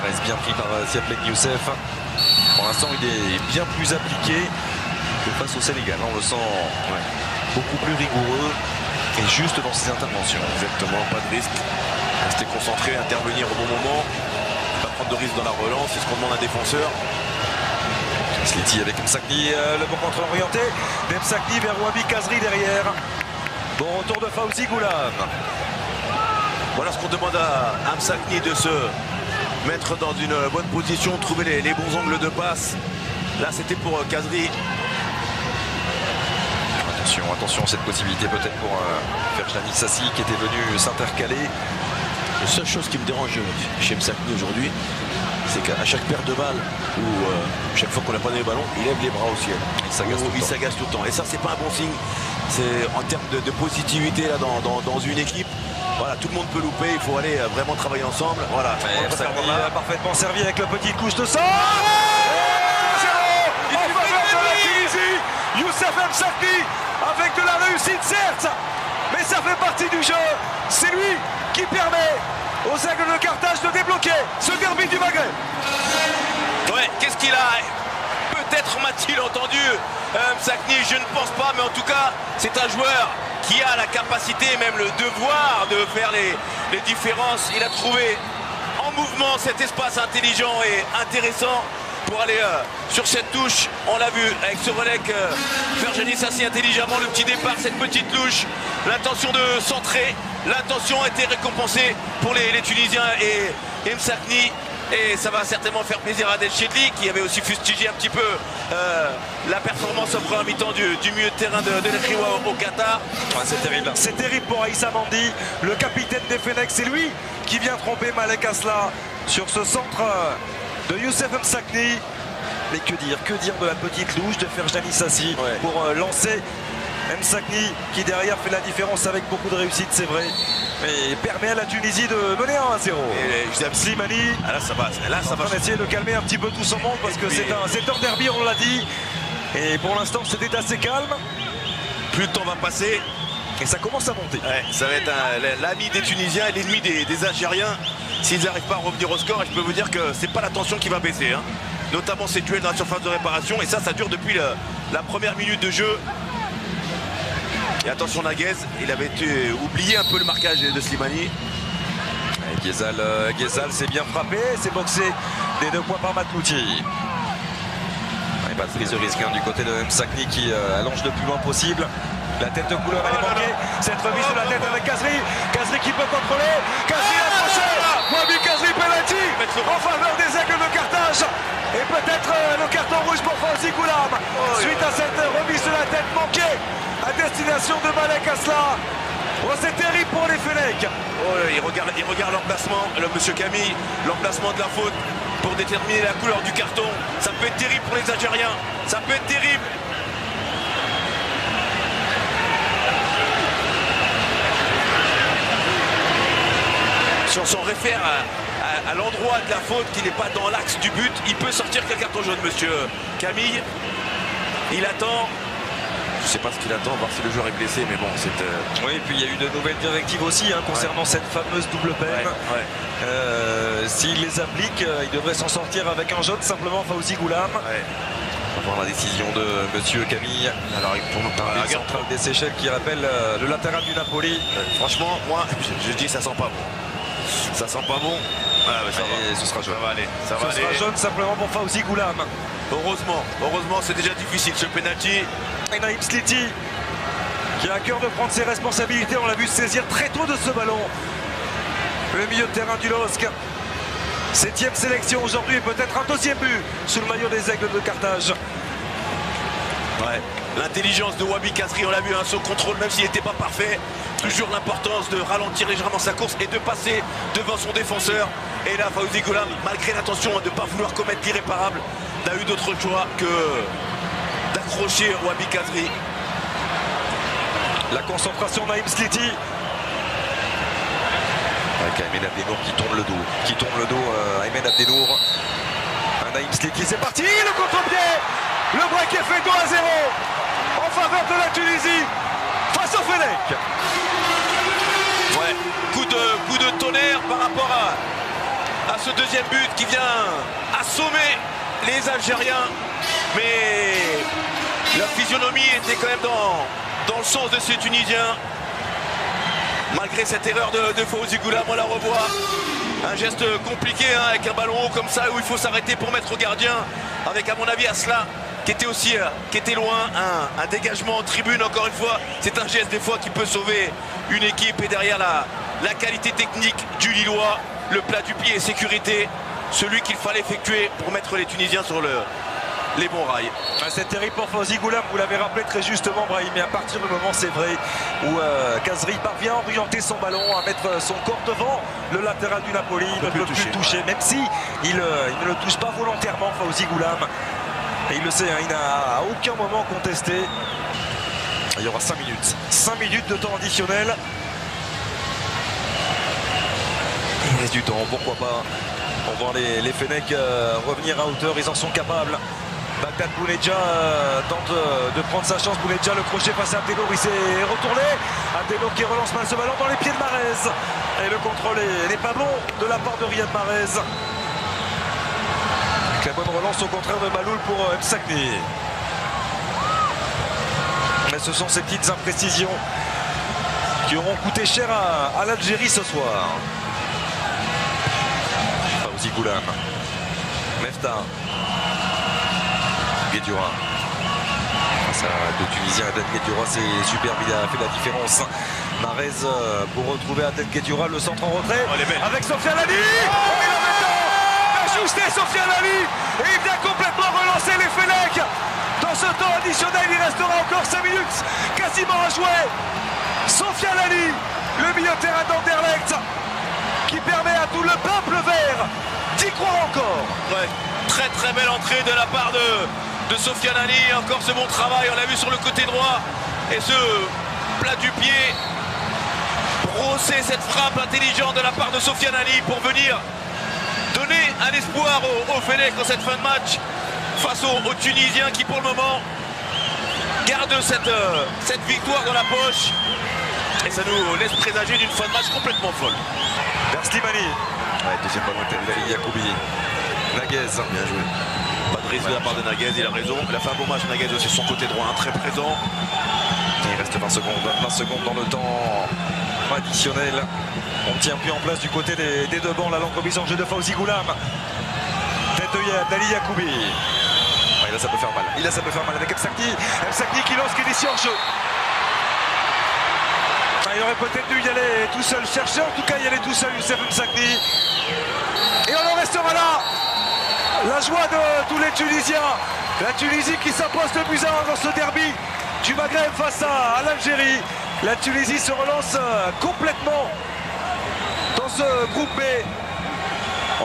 reste bien pris par Siad Ben Youssef. Pour l'instant, il est bien plus appliqué que face au Sénégal. On le sent beaucoup plus rigoureux et juste dans ses interventions. Exactement, pas de risque. Rester concentré, intervenir au bon moment. Pas prendre de risque dans la relance, c'est ce qu'on demande à un défenseur. Sliti avec Msakni, le bon contre orienté. Msakni vers Wabi Kazri derrière. Bon retour de Fawzi Goulam. Voilà ce qu'on demande à Msakni, de se mettre dans une bonne position, trouver les bons angles de passe. Là c'était pour Kazri. Attention à cette possibilité peut-être pour Ferjani Sassi qui était venu s'intercaler. La seule chose qui me dérange chez Msakni aujourd'hui, c'est qu'à chaque paire de balles ou chaque fois qu'on a pas donné le ballon, il lève les bras au ciel. Il s'agace tout le temps. Et ça, c'est pas un bon signe. C'est en termes de positivité là, dans une équipe. Voilà, tout le monde peut louper. Il faut aller vraiment travailler ensemble. Voilà. Msakni a parfaitement servi avec le petit couche de sang. En faveur de la Tunisie, Youssef Msakni avec de la réussite certes, mais ça fait partie du jeu. C'est lui qui permet aux Aigles de Carthage de débloquer ce derby du Maghreb. Ouais, qu'est-ce qu'il a? Peut-être m'a-t-il entendu Msakni, je ne pense pas, mais en tout cas, c'est un joueur qui a la capacité, même le devoir de faire les différences. Il a trouvé en mouvement cet espace intelligent et intéressant pour aller sur cette touche. On l'a vu avec ce relais que Ferjani Sassi intelligemment, le petit départ, cette petite touche, l'intention de centrer. L'intention a été récompensée pour les Tunisiens et Msakni. Et ça va certainement faire plaisir à Adel Chedli qui avait aussi fustigé un petit peu la performance au premier mi-temps du milieu de terrain de l'Ekriwa au Qatar. C'est terrible. C'est terrible pour Aïssa Mandi, le capitaine des Fennecs. C'est lui qui vient tromper Malek Asla sur ce centre de Youssef Msakni. Mais que dire de la petite louche de Ferjani Sassi pour lancer Msakni qui derrière fait la différence avec beaucoup de réussite, c'est vrai, mais permet à la Tunisie de mener 1-0. Slimani, là ça va. On va essayer de calmer un petit peu tout son monde parce que c'est un derby, on l'a dit, et pour l'instant c'était assez calme. Plus le temps va passer et ça commence à monter. Ça va être l'ami des Tunisiens et l'ennemi des Algériens s'ils n'arrivent pas à revenir au score. Et je peux vous dire que c'est pas la tension qui va baisser, hein. Notamment ces duels dans la surface de réparation, et ça dure depuis la première minute de jeu. Et attention Naguez, il avait oublié un peu le marquage de Slimani. Ghezal s'est bien frappé, s'est boxé des 2 points par Matlouti. Pas de prise de risque du côté de Msakni qui allonge le plus loin possible. La tête de couleur elle est manquée. Cette remise de la tête avec Kazri. Kazri qui peut contrôler. Kazri approché. Wabi Kazri penalty en faveur des Aigles de Carthage. Et peut-être le carton rouge pour Fawzi Goulam. Suite à cette remise de la tête manquée à destination de Malek Asla. Oh, c'est terrible pour les Fennecs. Il regarde l'emplacement, monsieur Camille, l'emplacement de la faute pour déterminer la couleur du carton. Ça peut être terrible pour les Algériens. Ça peut être terrible. Si on s'en réfère à l'endroit de la faute qui n'est pas dans l'axe du but, il peut sortir quel carton jaune, monsieur Camille. Il attend. Je ne sais pas ce qu'il attend, voir si le joueur est blessé, mais bon, c'est... Oui, et puis il y a eu de nouvelles directives aussi concernant cette fameuse double peine. S'il les applique, il devrait s'en sortir avec un jaune, simplement Fawzi Goulam. On va voir la décision de monsieur Camille. Alors, il tourne par la centrale des Seychelles qui rappelle le latéral du Napoli. Franchement, moi, je dis ça sent pas bon. Ça sent pas bon. Ce sera jaune. Ça va aller. Ce sera jaune simplement pour Fawzi Goulam. Heureusement, c'est déjà difficile ce penalty. Et Naïm Sliti qui a à cœur de prendre ses responsabilités, on l'a vu saisir très tôt de ce ballon. Le milieu de terrain du LOSC. 7e sélection aujourd'hui et peut-être un 2e but sous le maillot des Aigles de Carthage. L'intelligence de Wabi Kazri, on l'a vu, son contrôle, même s'il n'était pas parfait. Toujours l'importance de ralentir légèrement sa course et de passer devant son défenseur. Et là, Fawzi Goulam, malgré l'intention de ne pas vouloir commettre l'irréparable, n'a eu d'autre choix que d'accrocher Wabi Kazri. La concentration Naïm Sliti. Aymen Abdenour qui tourne le dos. Aymen Abdenour. Naïm Sliti, c'est parti. Le contre-pied. Le break est fait 2-0 en faveur de la Tunisie face au Fennecs. Coup de tonnerre par rapport à ce deuxième but qui vient assommer les Algériens. Mais la physionomie était quand même dans le sens de ces Tunisiens. Malgré cette erreur de Fawzi Goulam, on la revoit. Un geste compliqué hein, avec un ballon haut comme ça où il faut s'arrêter pour mettre au gardien. Avec à mon avis Asla qui était loin. Un dégagement en tribune encore une fois. C'est un geste des fois qui peut sauver une équipe. Et derrière la qualité technique du Lillois, le plat du pied et sécurité, celui qu'il fallait effectuer pour mettre les Tunisiens sur les bons rails. C'est terrible pour Fawzi Goulam, vous l'avez rappelé très justement Brahim, mais à partir du moment c'est vrai où Kazri parvient à orienter son ballon, à mettre son corps devant le latéral du Napoli, il ne peut plus le toucher, même si il ne le touche pas volontairement Fawzi Goulam. Et il le sait, hein, il n'a à aucun moment contesté. Il y aura 5 minutes. 5 minutes de temps additionnel. Il reste du temps, pourquoi pas. On voit les Fennecs revenir à hauteur, ils en sont capables. Bagdad Bounedjah tente de prendre sa chance. Bounedjah, le crochet face à Abdelnour, il s'est retourné. Abdelnour qui relance mal ce ballon dans les pieds de Mahrez. Et le contrôle n'est pas bon de la part de Riyad Mahrez. Avec la bonne relance au contraire de Maloul pour Msakni. Mais ce sont ces petites imprécisions qui auront coûté cher à l'Algérie ce soir. Fawzi Goulam. Mefta. Guedioura. Ça, de Tunisien, Adel Guedioura, c'est superbe, il a fait la différence. Mahrez pour retrouver Adel Guedioura, le centre en retrait. Avec Sofiane Ali. Oh, il a maintenant ajusté Sofiane Ali. Et il vient complètement relancer les Fennecs. Dans ce temps additionnel, il restera encore 5 minutes quasiment à jouer. Sofiane Ali, le milieu de terrain d'Anderlecht, qui permet à tout le peuple vert d'y croire encore. Ouais, très très belle entrée de la part de Sofiane Ali. Encore ce bon travail, on l'a vu sur le côté droit. Et ce plat du pied, brosser cette frappe intelligente de la part de Sofiane Ali pour venir donner un espoir aux Fennecs dans cette fin de match face aux Tunisiens qui pour le moment gardent cette victoire dans la poche. Et ça nous laisse présager d'une fin de match complètement folle. Vers Slimani. Ouais, deuxième ballon d'Ali Yacoubi. Naguez. Bien joué. Pas de risque de la part de Naguez, il a raison. Il a fait un bon match, Naguez aussi, son côté droit, très présent. Et il reste 20 secondes dans le temps additionnel. On ne tient plus en place du côté des deux bancs. La longue remise en jeu de Fawzi Goulam. Tête d'Ali Yacoubi. Ouais, là ça peut faire mal. Là ça peut faire mal avec Msakni. Msakni qui lance Kélissi en jeu. Il aurait peut-être dû y aller tout seul chercher. En tout cas, y aller tout seul Youssef Msakni. Et on en restera là. La joie de tous les Tunisiens. La Tunisie qui s'impose de but à 1 dans ce derby du Maghreb face à l'Algérie. La Tunisie se relance complètement dans ce groupe B.